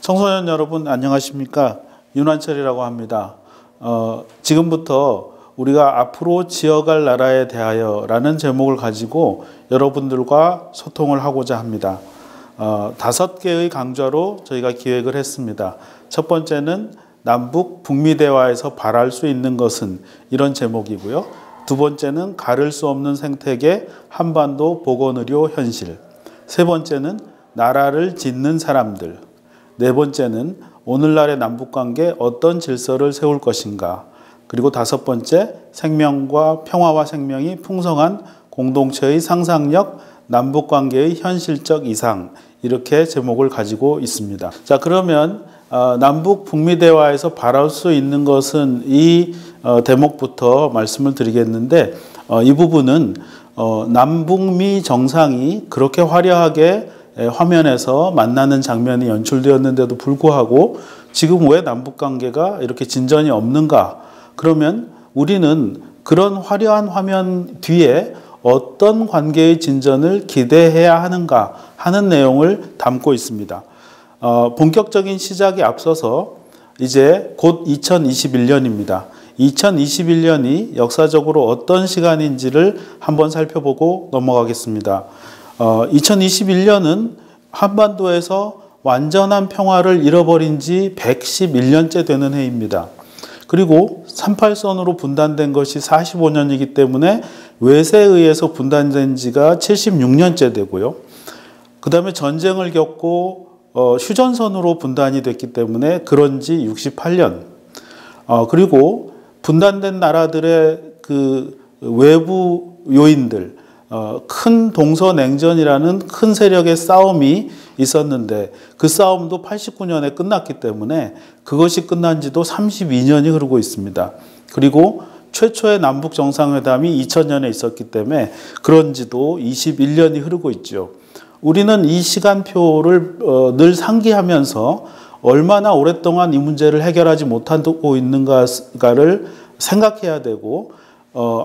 청소년 여러분 안녕하십니까? 윤환철이라고 합니다. 지금부터 우리가 앞으로 지어갈 나라에 대하여 라는 제목을 가지고 여러분들과 소통을 하고자 합니다. 5개의 강좌로 저희가 기획을 했습니다. 첫 번째는 남북 북미 대화에서 바랄 수 있는 것은, 이런 제목이고요. 두 번째는 가를 수 없는 생태계 한반도 보건의료 현실. 세 번째는 나라를 짓는 사람들. 네 번째는 오늘날의 남북관계 어떤 질서를 세울 것인가. 그리고 5번째, 생명과 평화와 생명이 풍성한 공동체의 상상력, 남북관계의 현실적 이상. 이렇게 제목을 가지고 있습니다. 자, 그러면 남북 북미 대화에서 바랄 수 있는 것은, 이 대목부터 말씀을 드리겠는데, 이 부분은 남북미 정상이 그렇게 화려하게 화면에서 만나는 장면이 연출되었는데도 불구하고 지금 왜 남북관계가 이렇게 진전이 없는가? 그러면 우리는 그런 화려한 화면 뒤에 어떤 관계의 진전을 기대해야 하는가 하는 내용을 담고 있습니다. 본격적인 시작에 앞서서 이제 곧 2021년입니다. 2021년이 역사적으로 어떤 시간인지를 한번 살펴보고 넘어가겠습니다. 2021년은 한반도에서 완전한 평화를 잃어버린 지 111년째 되는 해입니다. 그리고 38선으로 분단된 것이 45년이기 때문에 외세에 의해서 분단된 지가 76년째 되고요. 그 다음에 전쟁을 겪고 휴전선으로 분단이 됐기 때문에 그런 지 68년. 그리고 분단된 나라들의 그 외부 요인들, 큰 동서냉전이라는 큰 세력의 싸움이 있었는데 그 싸움도 89년에 끝났기 때문에 그것이 끝난 지도 32년이 흐르고 있습니다. 그리고 최초의 남북 정상회담이 2000년에 있었기 때문에 그런 지도 21년이 흐르고 있죠. 우리는 이 시간표를 늘 상기하면서 얼마나 오랫동안 이 문제를 해결하지 못하고 있는가를 생각해야 되고,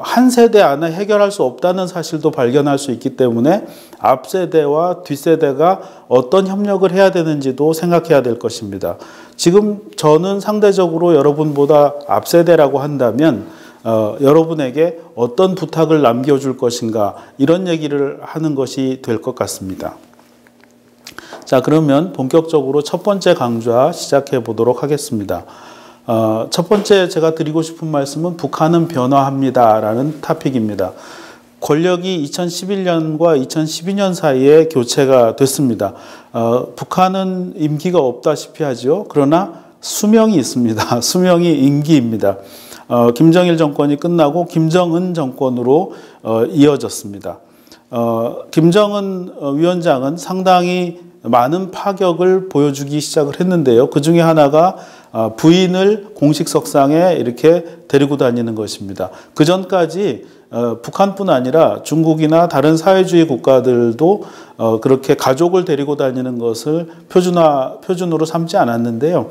한 세대 안에 해결할 수 없다는 사실도 발견할 수 있기 때문에 앞 세대와 뒷 세대가 어떤 협력을 해야 되는지도 생각해야 될 것입니다. 지금 저는 상대적으로 여러분보다 앞 세대라고 한다면 여러분에게 어떤 부탁을 남겨줄 것인가, 이런 얘기를 하는 것이 될 것 같습니다. 자, 그러면 본격적으로 첫 번째 강좌 시작해 보도록 하겠습니다. 첫 번째 제가 드리고 싶은 말씀은 북한은 변화합니다 라는 토픽입니다. 권력이 2011년과 2012년 사이에 교체가 됐습니다. 북한은 임기가 없다시피 하죠. 그러나 수명이 있습니다. 수명이 임기입니다. 김정일 정권이 끝나고 김정은 정권으로 이어졌습니다. 김정은 위원장은 상당히 많은 파격을 보여주기 시작을 했는데요. 그 중에 하나가 부인을 공식 석상에 이렇게 데리고 다니는 것입니다. 그 전까지 북한뿐 아니라 중국이나 다른 사회주의 국가들도 그렇게 가족을 데리고 다니는 것을 표준으로 삼지 않았는데요.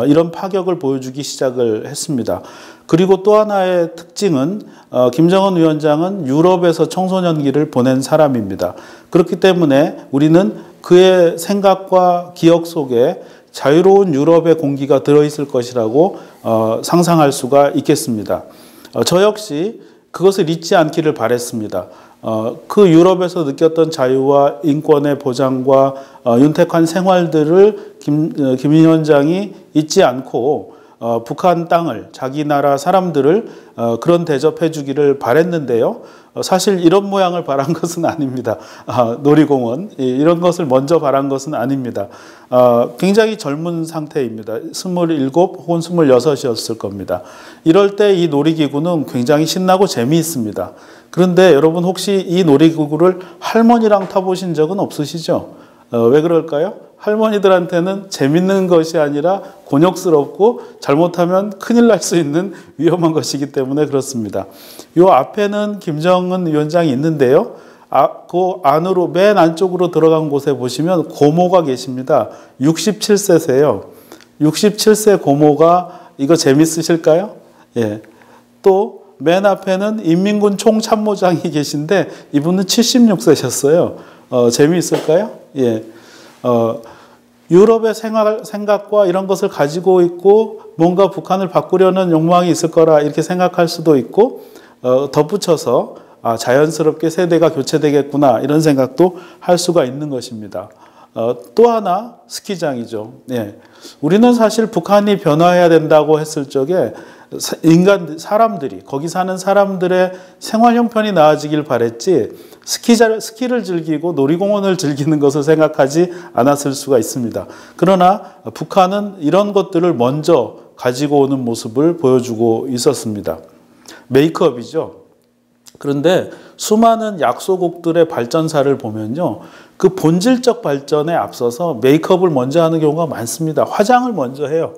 이런 파격을 보여주기 시작을 했습니다. 그리고 또 하나의 특징은 김정은 위원장은 유럽에서 청소년기를 보낸 사람입니다. 그렇기 때문에 우리는 그의 생각과 기억 속에 자유로운 유럽의 공기가 들어있을 것이라고 상상할 수가 있겠습니다. 저 역시 그것을 잊지 않기를 바랬습니다. 그 유럽에서 느꼈던 자유와 인권의 보장과 윤택한 생활들을 김 위원장이 잊지 않고 북한 땅을, 자기 나라 사람들을 그런 대접해 주기를 바랬는데요. 사실 이런 모양을 바란 것은 아닙니다. 놀이공원 이런 것을 먼저 바란 것은 아닙니다. 굉장히 젊은 상태입니다. 27 혹은 26이었을 겁니다. 이럴 때 이 놀이기구는 굉장히 신나고 재미있습니다. 그런데 여러분 혹시 이 놀이기구를 할머니랑 타보신 적은 없으시죠? 왜 그럴까요? 할머니들한테는 재밌는 것이 아니라 곤욕스럽고 잘못하면 큰일 날 수 있는 위험한 것이기 때문에 그렇습니다. 이 앞에는 김정은 위원장이 있는데요. 그 안으로, 맨 안쪽으로 들어간 곳에 보시면 고모가 계십니다. 67세세요. 67세 고모가 이거 재밌으실까요? 예. 또 맨 앞에는 인민군 총참모장이 계신데 이분은 76세셨어요. 재미있을까요? 예. 유럽의 생각과 이런 것을 가지고 있고 뭔가 북한을 바꾸려는 욕망이 있을 거라 이렇게 생각할 수도 있고 덧붙여서 자연스럽게 세대가 교체되겠구나 이런 생각도 할 수가 있는 것입니다. 또 하나 스키장이죠. 예. 우리는 사실 북한이 변화해야 된다고 했을 적에 사람들이 거기 사는 사람들의 생활 형편이 나아지길 바랬지 스키를 즐기고 놀이공원을 즐기는 것을 생각하지 않았을 수가 있습니다. 그러나 북한은 이런 것들을 먼저 가지고 오는 모습을 보여주고 있었습니다. 메이크업이죠. 그런데 수많은 약소국들의 발전사를 보면요. 그 본질적 발전에 앞서서 메이크업을 먼저 하는 경우가 많습니다. 화장을 먼저 해요.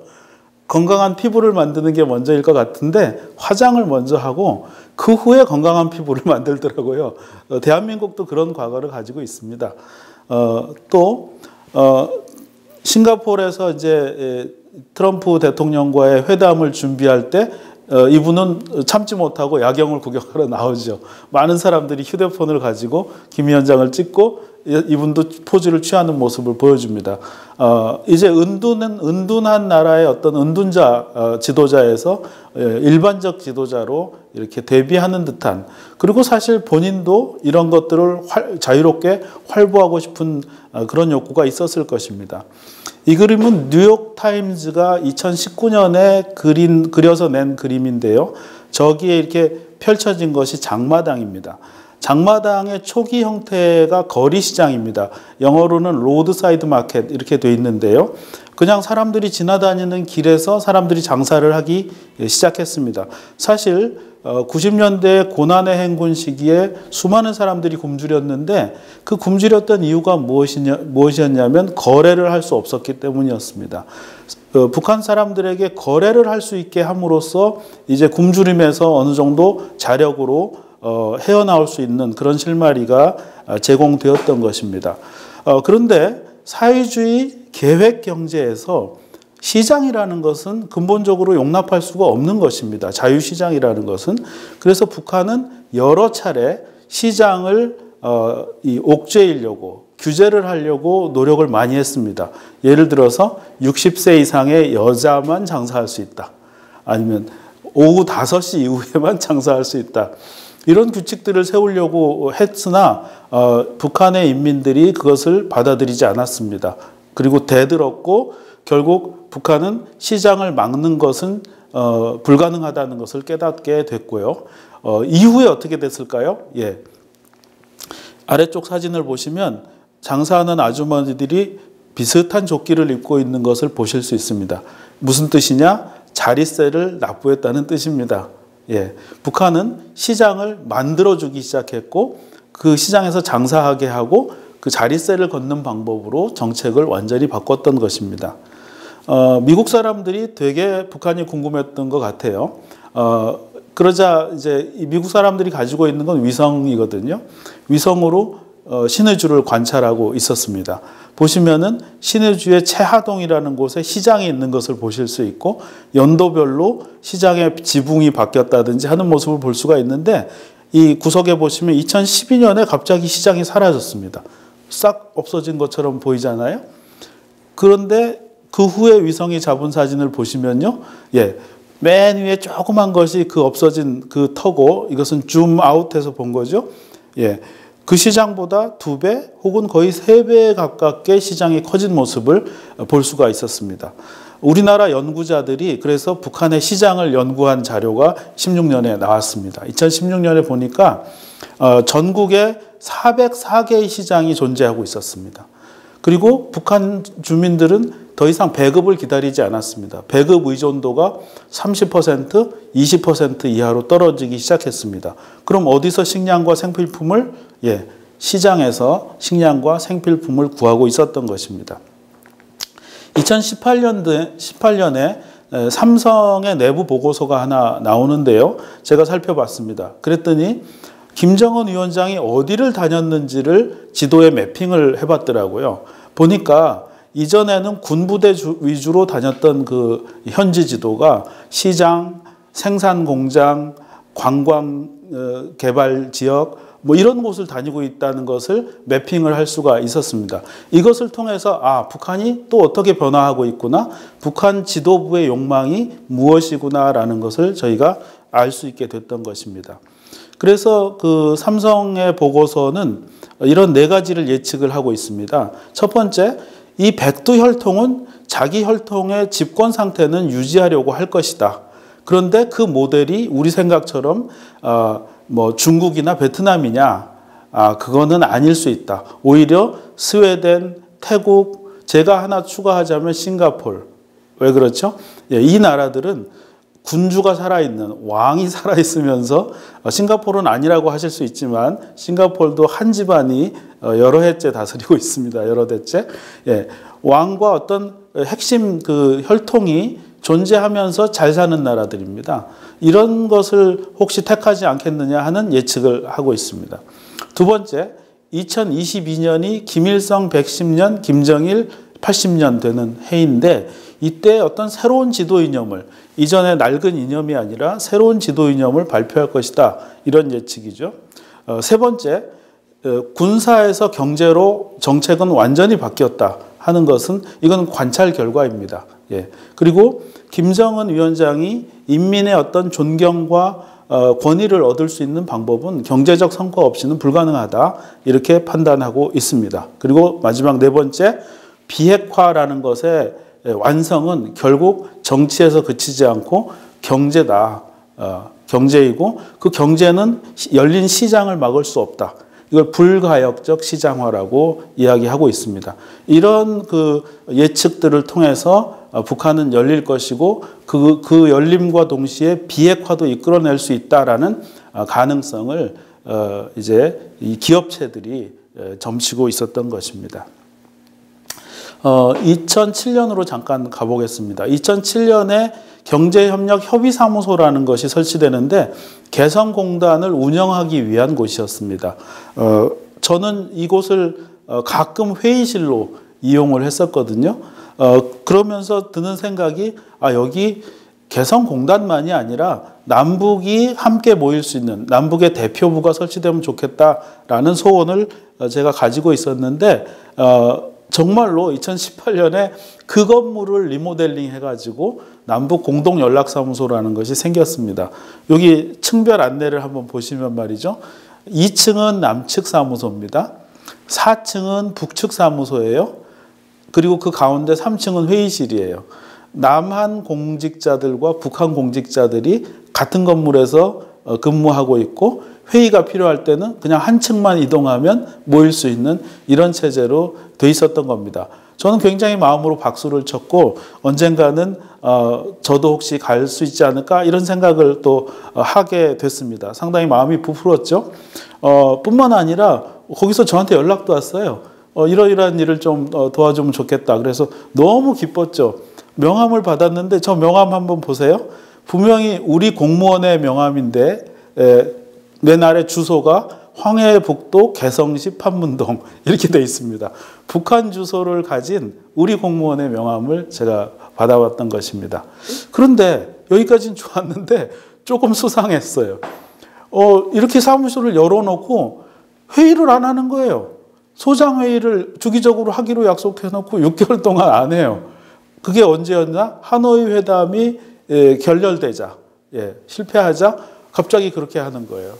건강한 피부를 만드는 게 먼저일 것 같은데 화장을 먼저 하고 그 후에 건강한 피부를 만들더라고요. 대한민국도 그런 과거를 가지고 있습니다. 또 싱가포르에서 이제 트럼프 대통령과의 회담을 준비할 때 이분은 참지 못하고 야경을 구경하러 나오죠. 많은 사람들이 휴대폰을 가지고 김 위원장을 찍고 이분도 포즈를 취하는 모습을 보여줍니다. 이제 은둔한 나라의 어떤 은둔자 지도자에서 일반적 지도자로 이렇게 대비하는 듯한, 그리고 사실 본인도 이런 것들을 자유롭게 활보하고 싶은 그런 욕구가 있었을 것입니다. 이 그림은 뉴욕타임즈가 2019년에 그려서 낸 그림인데요. 저기에 이렇게 펼쳐진 것이 장마당입니다. 장마당의 초기 형태가 거리시장입니다. 영어로는 로드사이드 마켓 이렇게 돼 있는데요. 그냥 사람들이 지나다니는 길에서 사람들이 장사를 하기 시작했습니다. 사실 90년대 고난의 행군 시기에 수많은 사람들이 굶주렸는데 그 굶주렸던 이유가 무엇이었냐면 거래를 할 수 없었기 때문이었습니다. 북한 사람들에게 거래를 할 수 있게 함으로써 이제 굶주림에서 어느 정도 자력으로 헤어나올 수 있는 그런 실마리가 제공되었던 것입니다. 그런데 사회주의 계획 경제에서 시장이라는 것은 근본적으로 용납할 수가 없는 것입니다. 자유시장이라는 것은. 그래서 북한은 여러 차례 시장을 옥죄이려고, 규제를 하려고 노력을 많이 했습니다. 예를 들어서 60세 이상의 여자만 장사할 수 있다. 아니면 오후 5시 이후에만 장사할 수 있다. 이런 규칙들을 세우려고 했으나 북한의 인민들이 그것을 받아들이지 않았습니다. 그리고 대들었고 결국 북한은 시장을 막는 것은 불가능하다는 것을 깨닫게 됐고요. 이후에 어떻게 됐을까요? 예. 아래쪽 사진을 보시면 장사하는 아주머니들이 비슷한 조끼를 입고 있는 것을 보실 수 있습니다. 무슨 뜻이냐? 자릿세를 납부했다는 뜻입니다. 예, 북한은 시장을 만들어주기 시작했고 그 시장에서 장사하게 하고 그 자릿세를 걷는 방법으로 정책을 완전히 바꿨던 것입니다. 미국 사람들이 되게 북한이 궁금했던 것 같아요. 그러자 이제 미국 사람들이 가지고 있는 건 위성이거든요. 위성으로 신의주를 관찰하고 있었습니다. 보시면은 신의주의 최하동이라는 곳에 시장이 있는 것을 보실 수 있고 연도별로 시장의 지붕이 바뀌었다든지 하는 모습을 볼 수가 있는데 이 구석에 보시면 2012년에 갑자기 시장이 사라졌습니다. 싹 없어진 것처럼 보이잖아요. 그런데 그 후에 위성이 잡은 사진을 보시면요. 예, 맨 위에 조그만 것이 그 없어진 그 터고 이것은 줌 아웃해서 본 거죠. 예. 그 시장보다 2배 혹은 거의 3배 가깝게 시장이 커진 모습을 볼 수가 있었습니다. 우리나라 연구자들이 그래서 북한의 시장을 연구한 자료가 16년에 나왔습니다. 2016년에 보니까 전국에 404개의 시장이 존재하고 있었습니다. 그리고 북한 주민들은 더 이상 배급을 기다리지 않았습니다. 배급 의존도가 30%, 20% 이하로 떨어지기 시작했습니다. 그럼 어디서 식량과 생필품을? 예, 시장에서 식량과 생필품을 구하고 있었던 것입니다. 2018년에 삼성의 내부 보고서가 하나 나오는데요. 제가 살펴봤습니다. 그랬더니 김정은 위원장이 어디를 다녔는지를 지도에 매핑을 해봤더라고요. 보니까 이전에는 군부대 위주로 다녔던 그 현지 지도가 시장, 생산 공장, 관광 개발 지역, 뭐 이런 곳을 다니고 있다는 것을 매핑을 할 수가 있었습니다. 이것을 통해서 북한이 또 어떻게 변화하고 있구나, 북한 지도부의 욕망이 무엇이구나라는 것을 저희가 알 수 있게 됐던 것입니다. 그래서 그 삼성의 보고서는 이런 4가지를 예측을 하고 있습니다. 첫 번째, 이 백두 혈통은 자기 혈통의 집권 상태는 유지하려고 할 것이다. 그런데 그 모델이 우리 생각처럼 뭐 중국이나 베트남이냐, 그거는 아닐 수 있다. 오히려 스웨덴, 태국, 제가 하나 추가하자면 싱가포르. 왜 그렇죠? 이 나라들은 군주가 살아있는, 왕이 살아있으면서, 싱가포르는 아니라고 하실 수 있지만 싱가포르도 한 집안이 여러 해째 다스리고 있습니다. 여러 대째. 왕과 어떤 핵심 그 혈통이 존재하면서 잘 사는 나라들입니다. 이런 것을 혹시 택하지 않겠느냐 하는 예측을 하고 있습니다. 두 번째, 2022년이 김일성 110년, 김정일 80년 되는 해인데, 이때 어떤 새로운 지도 이념을, 이전에 낡은 이념이 아니라 새로운 지도 이념을 발표할 것이다. 이런 예측이죠. 세 번째, 군사에서 경제로 정책은 완전히 바뀌었다 하는 것은 이건 관찰 결과입니다. 그리고 김정은 위원장이 인민의 어떤 존경과 권위를 얻을 수 있는 방법은 경제적 성과 없이는 불가능하다. 이렇게 판단하고 있습니다. 그리고 마지막 4번째, 비핵화라는 것의 완성은 결국 정치에서 그치지 않고 경제다. 경제이고 그 경제는 열린 시장을 막을 수 없다. 이걸 불가역적 시장화라고 이야기하고 있습니다. 이런 그 예측들을 통해서 북한은 열릴 것이고 그 열림과 동시에 비핵화도 이끌어낼 수 있다라는 가능성을 이제 이 기업체들이 점치고 있었던 것입니다. 2007년으로 잠깐 가보겠습니다. 2007년에 경제협력협의사무소라는 것이 설치되는데 개성공단을 운영하기 위한 곳이었습니다. 저는 이곳을 가끔 회의실로 이용을 했었거든요. 그러면서 드는 생각이 여기 개성공단만이 아니라 남북이 함께 모일 수 있는 남북의 대표부가 설치되면 좋겠다라는 소원을 제가 가지고 있었는데 정말로 2018년에 그 건물을 리모델링 해가지고 남북 공동연락사무소라는 것이 생겼습니다. 여기 층별 안내를 한번 보시면 말이죠. 2층은 남측 사무소입니다. 4층은 북측 사무소예요. 그리고 그 가운데 3층은 회의실이에요. 남한 공직자들과 북한 공직자들이 같은 건물에서 근무하고 있고 회의가 필요할 때는 그냥 한 층만 이동하면 모일 수 있는 이런 체제로 돼 있었던 겁니다. 저는 굉장히 마음으로 박수를 쳤고 언젠가는 저도 혹시 갈 수 있지 않을까 이런 생각을 또 하게 됐습니다. 상당히 마음이 부풀었죠. 뿐만 아니라 거기서 저한테 연락도 왔어요. 이러이러한 일을 좀 도와주면 좋겠다. 그래서 너무 기뻤죠. 명함을 받았는데 저 명함 한번 보세요. 분명히 우리 공무원의 명함인데 맨 아래 주소가 황해북도 개성시 판문동 이렇게 되어 있습니다. 북한 주소를 가진 우리 공무원의 명함을 제가 받아왔던 것입니다. 그런데 여기까지는 좋았는데 조금 수상했어요. 이렇게 사무소를 열어놓고 회의를 안 하는 거예요. 소장회의를 주기적으로 하기로 약속해놓고 6개월 동안 안 해요. 그게 언제였나? 하노이 회담이 결렬되자, 실패하자 갑자기 그렇게 하는 거예요.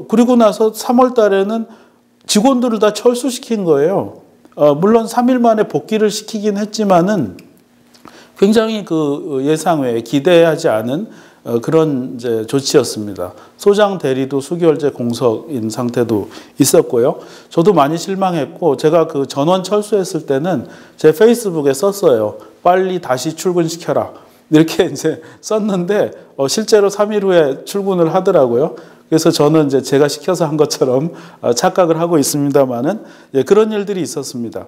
그리고 나서 3월 달에는 직원들을 다 철수시킨 거예요. 물론 3일 만에 복귀를 시키긴 했지만은 굉장히 그 예상외에 기대하지 않은 그런 이제 조치였습니다. 소장 대리도 수개월째 공석인 상태도 있었고요. 저도 많이 실망했고 제가 그 전원 철수했을 때는 제 페이스북에 썼어요. 빨리 다시 출근시켜라. 이렇게 이제 썼는데 실제로 3일 후에 출근을 하더라고요. 그래서 저는 이제 제가 시켜서 한 것처럼 착각을 하고 있습니다만은 그런 일들이 있었습니다.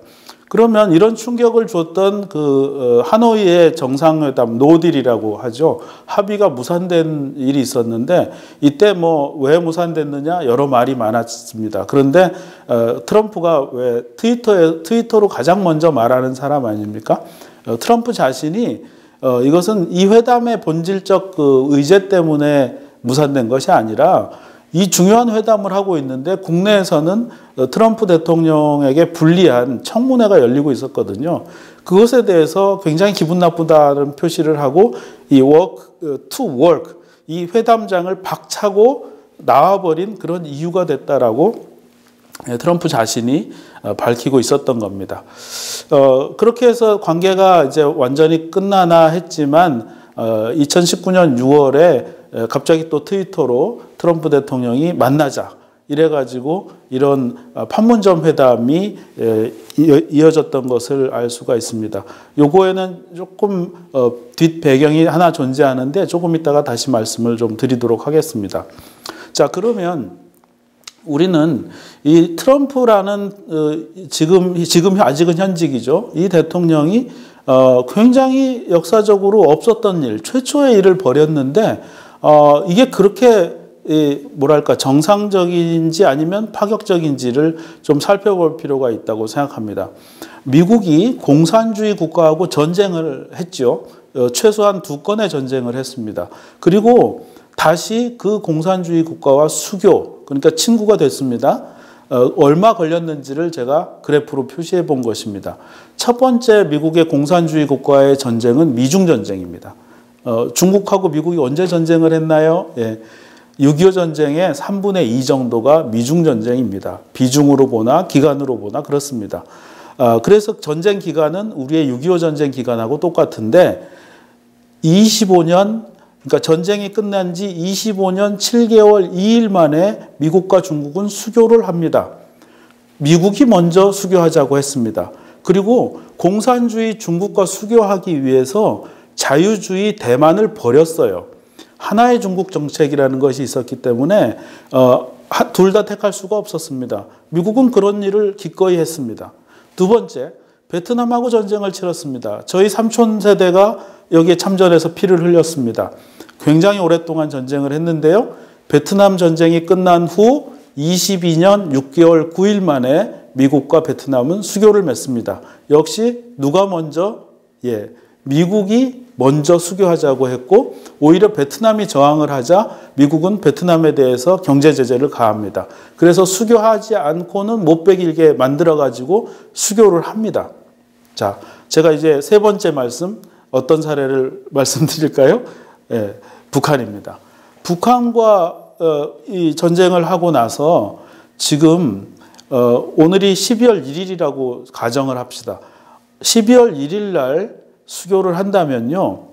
그러면 이런 충격을 줬던 그 하노이의 정상회담 노딜이라고 하죠. 합의가 무산된 일이 있었는데 이때 뭐 왜 무산됐느냐 여러 말이 많았습니다. 그런데 트럼프가 왜 트위터로 가장 먼저 말하는 사람 아닙니까? 트럼프 자신이 이것은 이 회담의 본질적 그 의제 때문에 무산된 것이 아니라 이 중요한 회담을 하고 있는데 국내에서는 트럼프 대통령에게 불리한 청문회가 열리고 있었거든요. 그것에 대해서 굉장히 기분 나쁘다는 표시를 하고 이 work to work 이 회담장을 박차고 나와버린 그런 이유가 됐다라고 트럼프 자신이 밝히고 있었던 겁니다. 그렇게 해서 관계가 이제 완전히 끝나나 했지만 2019년 6월에 갑자기 또 트위터로 트럼프 대통령이 만나자 이래가지고 이런 판문점 회담이 이어졌던 것을 알 수가 있습니다. 요거에는 조금 뒷 배경이 하나 존재하는데 조금 이따가 다시 말씀을 좀 드리도록 하겠습니다. 자, 그러면 우리는 이 트럼프라는 지금 아직은 현직이죠. 이 대통령이 굉장히 역사적으로 없었던 일, 최초의 일을 벌였는데 이게 그렇게 뭐랄까 정상적인지 아니면 파격적인지를 좀 살펴볼 필요가 있다고 생각합니다. 미국이 공산주의 국가하고 전쟁을 했죠. 최소한 2건의 전쟁을 했습니다. 그리고 다시 그 공산주의 국가와 수교, 그러니까 친구가 됐습니다. 얼마 걸렸는지를 제가 그래프로 표시해 본 것입니다. 첫 번째 미국의 공산주의 국가의 전쟁은 미중전쟁입니다. 중국하고 미국이 언제 전쟁을 했나요? 예. 6.25 전쟁의 3분의 2 정도가 미중전쟁입니다. 비중으로 보나 기간으로 보나 그렇습니다. 그래서 전쟁 기간은 우리의 6.25 전쟁 기간하고 똑같은데 25년, 그러니까 전쟁이 끝난 지 25년 7개월 2일 만에 미국과 중국은 수교를 합니다. 미국이 먼저 수교하자고 했습니다. 그리고 공산주의 중국과 수교하기 위해서 자유주의 대만을 버렸어요. 하나의 중국 정책이라는 것이 있었기 때문에 둘 다 택할 수가 없었습니다. 미국은 그런 일을 기꺼이 했습니다. 두 번째, 베트남하고 전쟁을 치렀습니다. 저희 삼촌 세대가 여기에 참전해서 피를 흘렸습니다. 굉장히 오랫동안 전쟁을 했는데요. 베트남 전쟁이 끝난 후 22년 6개월 9일 만에 미국과 베트남은 수교를 맺습니다. 역시 누가 먼저? 미국이 먼저 수교하자고 했고 오히려 베트남이 저항을 하자 미국은 베트남에 대해서 경제 제재를 가합니다. 그래서 수교하지 않고는 못 베길게 만들어가지고 수교를 합니다. 자, 제가 이제 세 번째 말씀 어떤 사례를 말씀드릴까요? 북한입니다. 북한과 이 전쟁을 하고 나서 지금 오늘이 12월 1일이라고 가정을 합시다. 12월 1일 날 수교를 한다면요.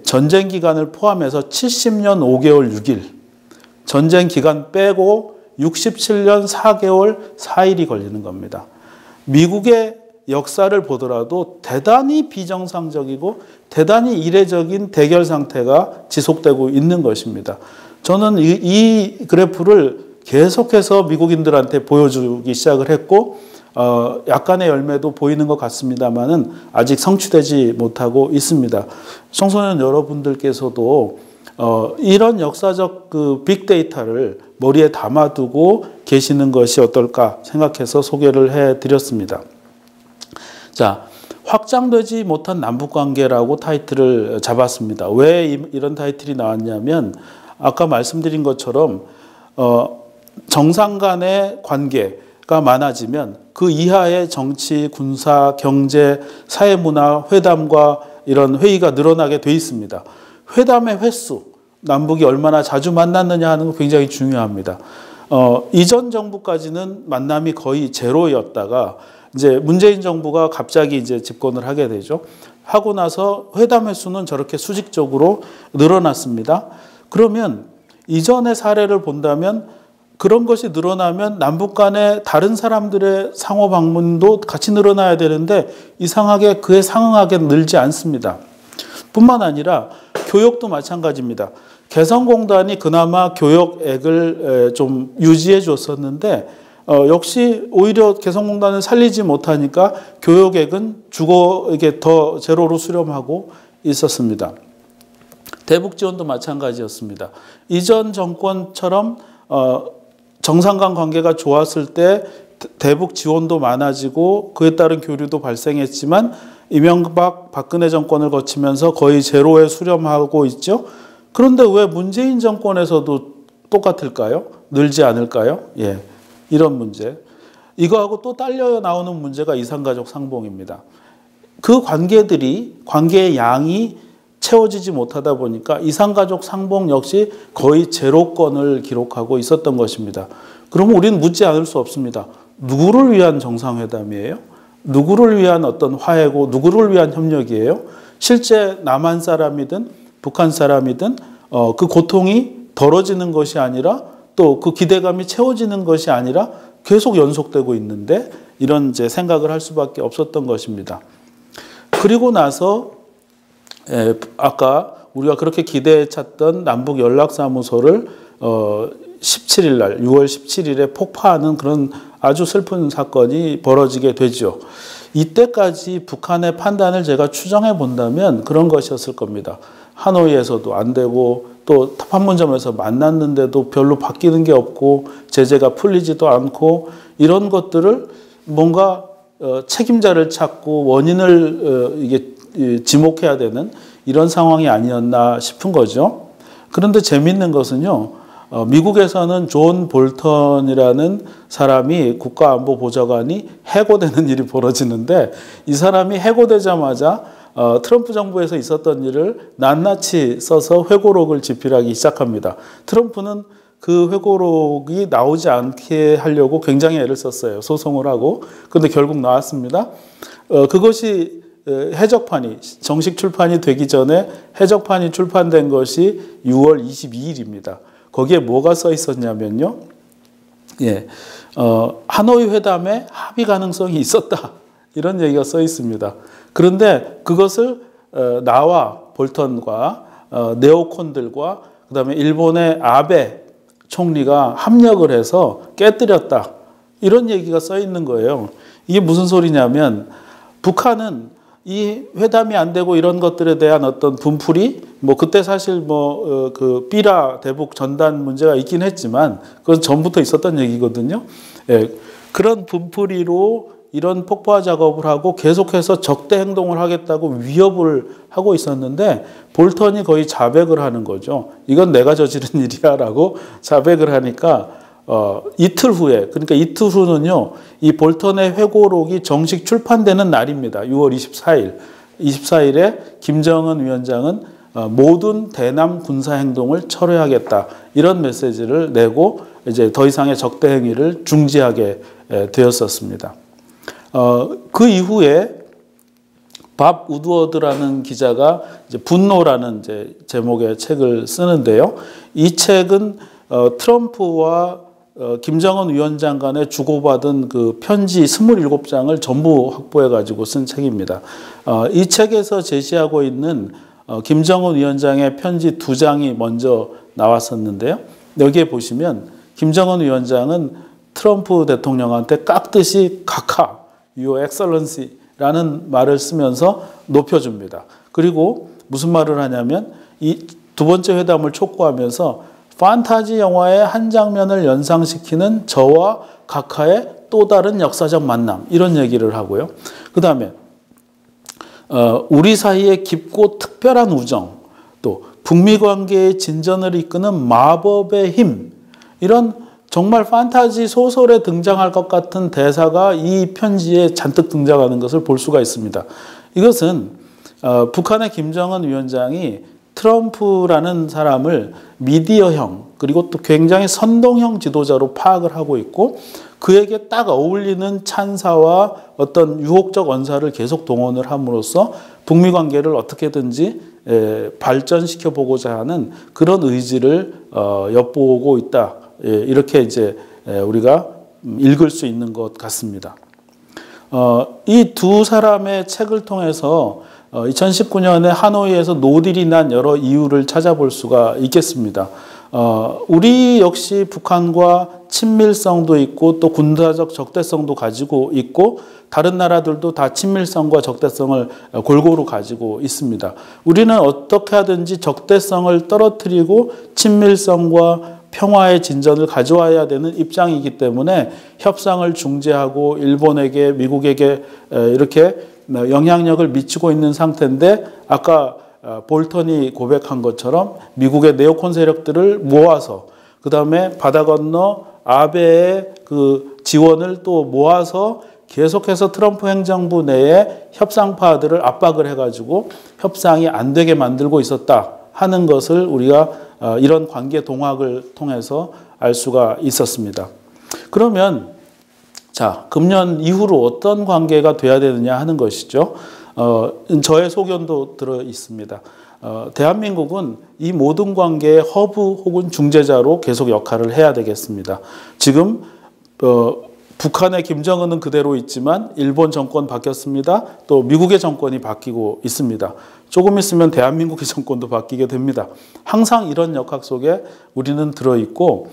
전쟁 기간을 포함해서 70년 5개월 6일, 전쟁 기간 빼고 67년 4개월 4일이 걸리는 겁니다. 미국의 역사를 보더라도 대단히 비정상적이고 대단히 이례적인 대결 상태가 지속되고 있는 것입니다. 저는 이 그래프를 계속해서 미국인들한테 보여주기 시작을 했고 약간의 열매도 보이는 것 같습니다만은 아직 성취되지 못하고 있습니다. 청소년 여러분들께서도 이런 역사적 그 빅데이터를 머리에 담아두고 계시는 것이 어떨까 생각해서 소개를 해드렸습니다. 자, 확장되지 못한 남북관계라고 타이틀을 잡았습니다. 왜 이런 타이틀이 나왔냐면 아까 말씀드린 것처럼 정상 간의 관계가 많아지면 그 이하의 정치, 군사, 경제, 사회문화, 회담과 이런 회의가 늘어나게 돼 있습니다. 회담의 횟수, 남북이 얼마나 자주 만났느냐 하는 거 굉장히 중요합니다. 이전 정부까지는 만남이 거의 제로였다가 이제 문재인 정부가 갑자기 이제 집권을 하게 되죠. 하고 나서 회담 횟수는 저렇게 수직적으로 늘어났습니다. 그러면 이전의 사례를 본다면 그런 것이 늘어나면 남북 간의 다른 사람들의 상호 방문도 같이 늘어나야 되는데 이상하게 그에 상응하게 늘지 않습니다. 뿐만 아니라 교육도 마찬가지입니다. 개성공단이 그나마 교역액을 좀 유지해 줬었는데 역시 오히려 개성공단을 살리지 못하니까 교역액은 이게 더 제로로 수렴하고 있었습니다. 대북 지원도 마찬가지였습니다. 이전 정권처럼 정상 간 관계가 좋았을 때 대북 지원도 많아지고 그에 따른 교류도 발생했지만 이명박 박근혜 정권을 거치면서 거의 제로에 수렴하고 있죠. 그런데 왜 문재인 정권에서도 똑같을까요? 늘지 않을까요? 예, 이런 문제. 이거하고 또 딸려 나오는 문제가 이산가족 상봉입니다. 그 관계의 양이 채워지지 못하다 보니까 이산가족 상봉 역시 거의 제로건을 기록하고 있었던 것입니다. 그러면 우리는 묻지 않을 수 없습니다. 누구를 위한 정상회담이에요? 누구를 위한 어떤 화해고 누구를 위한 협력이에요? 실제 남한 사람이든 북한 사람이든 그 고통이 덜어지는 것이 아니라 또 그 기대감이 채워지는 것이 아니라 계속 연속되고 있는데 이런 이제 생각을 할 수밖에 없었던 것입니다. 그리고 나서 아까 우리가 그렇게 기대에 찼던 남북 연락사무소를 17일 날 6월 17일에 폭파하는 그런 아주 슬픈 사건이 벌어지게 되죠. 이때까지 북한의 판단을 제가 추정해 본다면 그런 것이었을 겁니다. 하노이에서도 안 되고 또 판문점에서 만났는데도 별로 바뀌는 게 없고 제재가 풀리지도 않고 이런 것들을 뭔가 책임자를 찾고 원인을 이게 지목해야 되는 이런 상황이 아니었나 싶은 거죠. 그런데 재미있는 것은요. 미국에서는 존 볼턴이라는 사람이 국가안보보좌관이 해고되는 일이 벌어지는데 이 사람이 해고되자마자 트럼프 정부에서 있었던 일을 낱낱이 써서 회고록을 집필하기 시작합니다. 트럼프는 그 회고록이 나오지 않게 하려고 굉장히 애를 썼어요. 소송을 하고. 그런데 결국 나왔습니다. 그것이 해적판이 정식 출판이 되기 전에 해적판이 출판된 것이 6월 22일입니다. 거기에 뭐가 써 있었냐면요. 예, 하노이 회담에 합의 가능성이 있었다. 이런 얘기가 써 있습니다. 그런데 그것을 나와 볼턴과 네오콘들과 그다음에 일본의 아베 총리가 합력을 해서 깨뜨렸다. 이런 얘기가 써 있는 거예요. 이게 무슨 소리냐면 북한은 이 회담이 안 되고 이런 것들에 대한 어떤 분풀이 뭐 그때 사실 그 삐라 대북 전단 문제가 있긴 했지만 그건 전부터 있었던 얘기거든요. 예, 그런 분풀이로 이런 폭파 작업을 하고 계속해서 적대 행동을 하겠다고 위협을 하고 있었는데 볼턴이 거의 자백을 하는 거죠. 이건 내가 저지른 일이야라고 자백을 하니까 이틀 후에 그러니까 이틀 후는요. 이 볼턴의 회고록이 정식 출판되는 날입니다. 6월 24일. 24일에 김정은 위원장은 모든 대남 군사 행동을 철회하겠다. 이런 메시지를 내고 이제 더 이상의 적대 행위를 중지하게 되었었습니다. 그 이후에 밥 우드워드라는 기자가 이제 분노라는 이제 제목의 책을 쓰는데요. 이 책은 트럼프와 김정은 위원장 간에 주고받은 그 편지 27장을 전부 확보해 가지고 쓴 책입니다. 이 책에서 제시하고 있는 김정은 위원장의 편지 2장이 먼저 나왔었는데요. 여기에 보시면 김정은 위원장은 트럼프 대통령한테 깍듯이 각하, Your Excellency라는 말을 쓰면서 높여줍니다. 그리고 무슨 말을 하냐면 이 두 번째 회담을 촉구하면서 판타지 영화의 한 장면을 연상시키는 저와 각하의 또 다른 역사적 만남 이런 얘기를 하고요. 그 다음에 우리 사이의 깊고 특별한 우정 또 북미 관계의 진전을 이끄는 마법의 힘 이런 정말 판타지 소설에 등장할 것 같은 대사가 이 편지에 잔뜩 등장하는 것을 볼 수가 있습니다. 이것은 북한의 김정은 위원장이 트럼프라는 사람을 미디어형 그리고 또 굉장히 선동형 지도자로 파악을 하고 있고 그에게 딱 어울리는 찬사와 어떤 유혹적 언사를 계속 동원을 함으로써 북미 관계를 어떻게든지 발전시켜 보고자 하는 그런 의지를 엿보고 있다. 이렇게 이제 우리가 읽을 수 있는 것 같습니다. 이 두 사람의 책을 통해서 2019년에 하노이에서 노딜이 난 여러 이유를 찾아볼 수가 있겠습니다. 우리 역시 북한과 친밀성도 있고 또 군사적 적대성도 가지고 있고 다른 나라들도 다 친밀성과 적대성을 골고루 가지고 있습니다. 우리는 어떻게 하든지 적대성을 떨어뜨리고 친밀성과 평화의 진전을 가져와야 되는 입장이기 때문에 협상을 중재하고 일본에게 미국에게 이렇게 영향력을 미치고 있는 상태인데 아까 볼턴이 고백한 것처럼 미국의 네오콘 세력들을 모아서 그다음에 바다 건너 아베의 그 지원을 또 모아서 계속해서 트럼프 행정부 내에 협상파들을 압박을 해가지고 협상이 안 되게 만들고 있었다 하는 것을 우리가 이런 관계 동학을 통해서 알 수가 있었습니다. 그러면 자, 금년 이후로 어떤 관계가 돼야 되느냐 하는 것이죠. 저의 소견도 들어 있습니다. 대한민국은 이 모든 관계의 허브 혹은 중재자로 계속 역할을 해야 되겠습니다. 지금 북한의 김정은은 그대로 있지만 일본 정권 바뀌었습니다. 또 미국의 정권이 바뀌고 있습니다. 조금 있으면 대한민국의 정권도 바뀌게 됩니다. 항상 이런 역학 속에 우리는 들어있고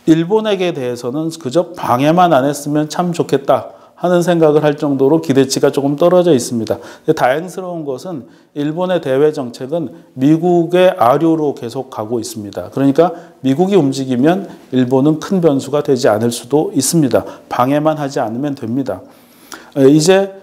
일본에게 대해서는 그저 방해만 안 했으면 참 좋겠다 하는 생각을 할 정도로 기대치가 조금 떨어져 있습니다. 다행스러운 것은 일본의 대외 정책은 미국의 아류로 계속 가고 있습니다. 그러니까 미국이 움직이면 일본은 큰 변수가 되지 않을 수도 있습니다. 방해만 하지 않으면 됩니다. 이제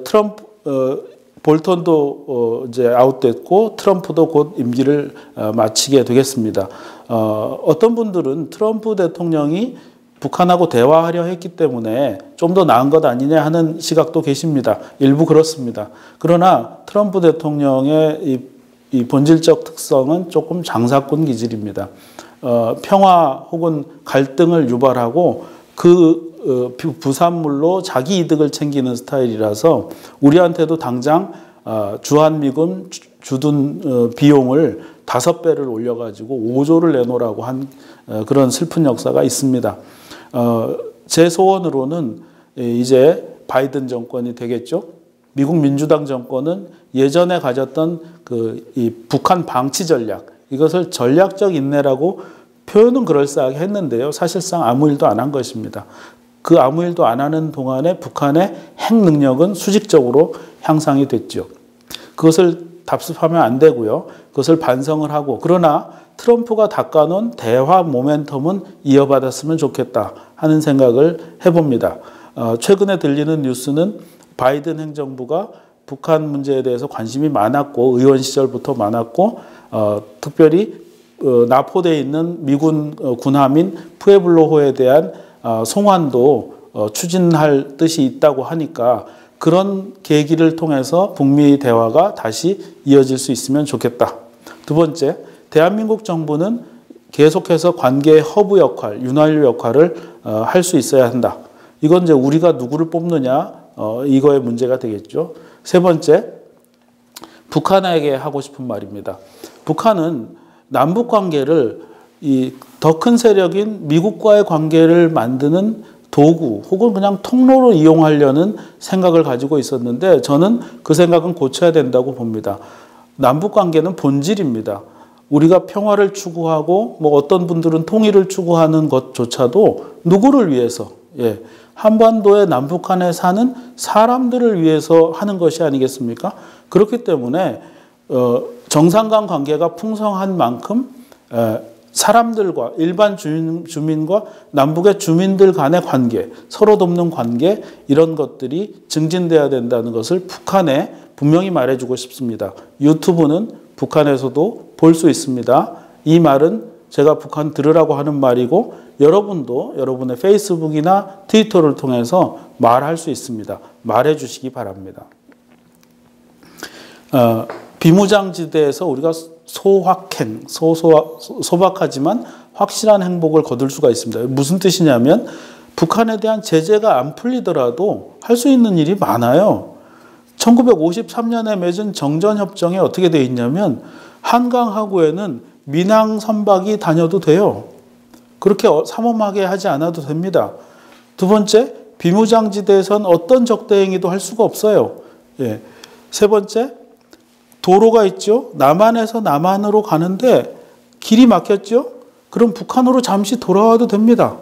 트럼프 볼턴도 이제 아웃됐고 트럼프도 곧 임기를 마치게 되겠습니다. 어떤 분들은 트럼프 대통령이 북한하고 대화하려 했기 때문에 좀 더 나은 것 아니냐 하는 시각도 계십니다. 일부 그렇습니다. 그러나 트럼프 대통령의 이 본질적 특성은 조금 장사꾼 기질입니다. 평화 혹은 갈등을 유발하고 그 부산물로 자기 이득을 챙기는 스타일이라서 우리한테도 당장 주한미군 주둔 비용을 5배를 올려가지고 5조를 내놓으라고 한 그런 슬픈 역사가 있습니다. 제 소원으로는 이제 바이든 정권이 되겠죠. 미국 민주당 정권은 예전에 가졌던 이 북한 방치 전략, 이것을 전략적 인내라고 표현은 그럴싸하게 했는데요. 사실상 아무 일도 안 한 것입니다. 그 아무 일도 안 하는 동안에 북한의 핵 능력은 수직적으로 향상이 됐죠. 그것을 답습하면 안 되고요. 그것을 반성을 하고, 그러나 트럼프가 닦아놓은 대화 모멘텀은 이어받았으면 좋겠다 하는 생각을 해봅니다. 최근에 들리는 뉴스는 바이든 행정부가 북한 문제에 대해서 관심이 많았고 의원 시절부터 많았고 특별히 나포되어 있는 미군 군함인 푸에블로호에 대한 송환도 추진할 뜻이 있다고 하니까 그런 계기를 통해서 북미 대화가 다시 이어질 수 있으면 좋겠다. 두 번째, 대한민국 정부는 계속해서 관계의 허브 역할, 윤활유 역할을 할 수 있어야 한다. 이건 이제 우리가 누구를 뽑느냐 이거의 문제가 되겠죠. 세 번째, 북한에게 하고 싶은 말입니다. 북한은 남북 관계를 이 더 큰 세력인 미국과의 관계를 만드는 도구 혹은 그냥 통로로 이용하려는 생각을 가지고 있었는데 저는 그 생각은 고쳐야 된다고 봅니다. 남북 관계는 본질입니다. 우리가 평화를 추구하고 뭐 어떤 분들은 통일을 추구하는 것조차도 누구를 위해서, 한반도의 남북한에 사는 사람들을 위해서 하는 것이 아니겠습니까? 그렇기 때문에 정상 간 관계가 풍성한 만큼 사람들과 일반 주민과 남북의 주민들 간의 관계, 서로 돕는 관계, 이런 것들이 증진돼야 된다는 것을 북한에 분명히 말해주고 싶습니다. 유튜브는 북한에서도 볼 수 있습니다. 이 말은 제가 북한 들으라고 하는 말이고 여러분도 여러분의 페이스북이나 트위터를 통해서 말할 수 있습니다. 말해 주시기 바랍니다. 비무장지대에서 우리가 소확행, 소박하지만 확실한 행복을 거둘 수가 있습니다. 무슨 뜻이냐면 북한에 대한 제재가 안 풀리더라도 할 수 있는 일이 많아요. 1953년에 맺은 정전협정에 어떻게 되어 있냐면 한강 하구에는 민항 선박이 다녀도 돼요. 그렇게 삼엄하게 하지 않아도 됩니다. 두 번째, 비무장지대에선 어떤 적대행위도 할 수가 없어요. 세 번째, 도로가 있죠. 남한에서 남한으로 가는데 길이 막혔죠. 그럼 북한으로 잠시 돌아와도 됩니다.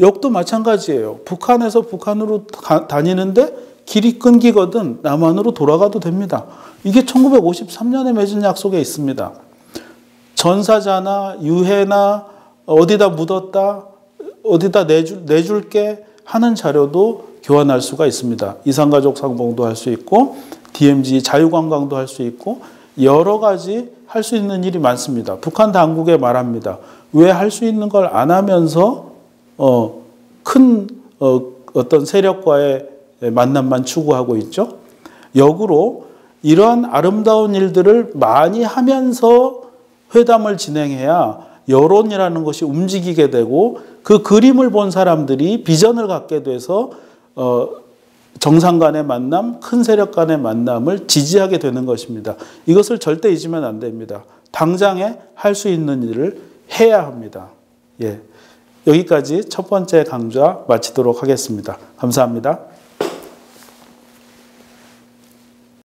역도 마찬가지예요. 북한에서 북한으로 다니는데 길이 끊기거든 남한으로 돌아가도 됩니다. 이게 1953년에 맺은 약속에 있습니다. 전사자나 유해나 어디다 묻었다, 어디다 내줄게 하는 자료도 교환할 수가 있습니다. 이산가족 상봉도 할 수 있고 DMZ 자유관광도 할 수 있고 여러 가지 할 수 있는 일이 많습니다. 북한 당국에 말합니다. 왜 할 수 있는 걸 안 하면서 큰 어떤 세력과의 만남만 추구하고 있죠. 역으로 이러한 아름다운 일들을 많이 하면서 회담을 진행해야 여론이라는 것이 움직이게 되고 그 그림을 본 사람들이 비전을 갖게 돼서 정상 간의 만남, 큰 세력 간의 만남을 지지하게 되는 것입니다. 이것을 절대 잊으면 안 됩니다. 당장에 할 수 있는 일을 해야 합니다. 예. 여기까지 첫 번째 강좌 마치도록 하겠습니다. 감사합니다.